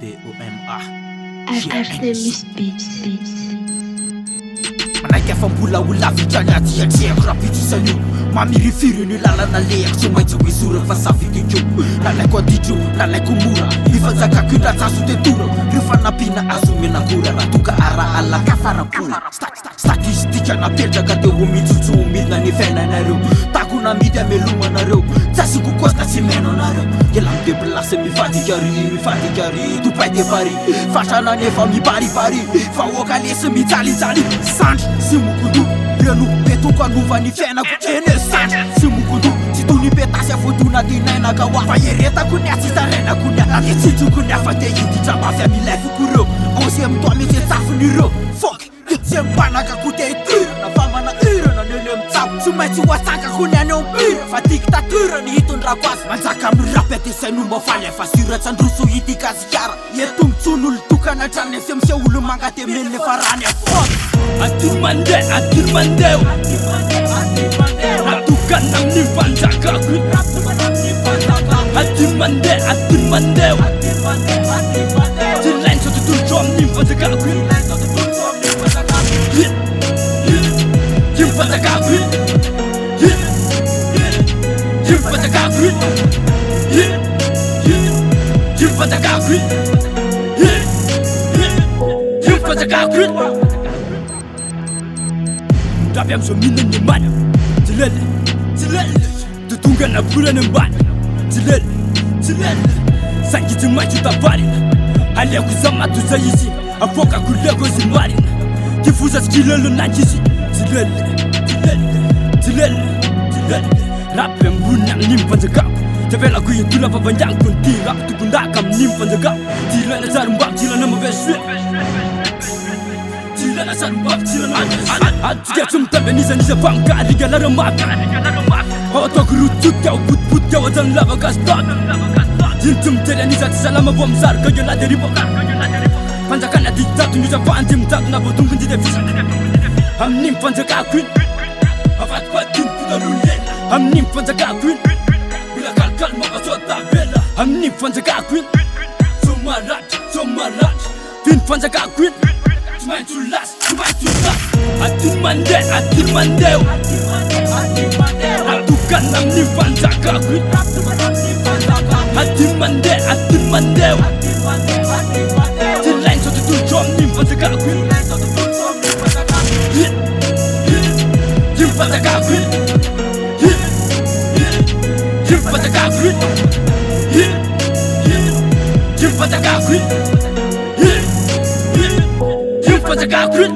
DOMA Artemis Beats. Manaiky efa mbola ho lavitra ny adiatriako raha pitrisany mamirifiry ny lalana lehako tsy maintsy ho izorako fa safikiko lalaiko aditro lalaiko mora ifanjakako indratsaso tetoro reo fanampiana azo menakora raha toka ara alaka farampona statistika napetraka teo ho mitsotso milina ny fiainanareo tako namidy amelomanareo tsasy kokosta tsy meno anareo ela mideplasy mifadikary topay de pari fatrana nefa mibaribary fa oka lesy mijalijaly sandry sy mokondo reno petoko anovany fiainako ene sandry sy mokondo tsy tony petasy afotona dinainaka hoa fa eretako ny atsisarenako ny atitsitsoko ny afa te hiditra mafy amilefiko reo ose mitoa mitsy etsafon'ireo foky tsy mpanakako te itirana fa mana irana neny amitsabo tsy maintsy hoatsakako ny any ampira fa diktatura ny hitondrako azy manjaka amin'ny rapetesainomba faly efa siratsandroso hitikazikara etomitson'olo tokana trany asemse olo mangate menle farany foky Atir mandeo Atukan amni panjakaku Atir mandeo Tilain satu tuljom ni panjakaku Jim panjakaku Jim panjakaku Jim panjakaku Jim panjakaku Tapi am so minen ni man Tilele Tutunga na pula ni mbani Tilele Sangi tumai tutabari Hali ya kuzama tuzayizi Afoka kulego zimari Kifuza skilelo na jizi Tilele Rape mbuna nimpanza kapu Tavela kuyitula pabanjang kunti Rap tukundaka mnimpanza kapu Tilele zarumbak tilele maveswe Tilana sarumbak tilana Atiga sumtabe nisa bangka Riga lara maka Hawatok rutuk Kau put Kau dan lava gaston Jintum tere nisa Tisalama bomsar Kau yola dari bokar Panjakan adikta Tunisa pantim Tak na botung kunti devisa Hamnim panjakakuin Havat patin puta lulen Hamnim panjakakuin Bila kal makasota bela Hamnim panjakakuin Somarat Fin panjakakuin Main tulas Atir mandeu Atukan amni panjakaku Atir mandeu Tilain satu tuljom ni panjakaku Jim panjakaku Jim panjakaku Jim panjakaku Panjakaku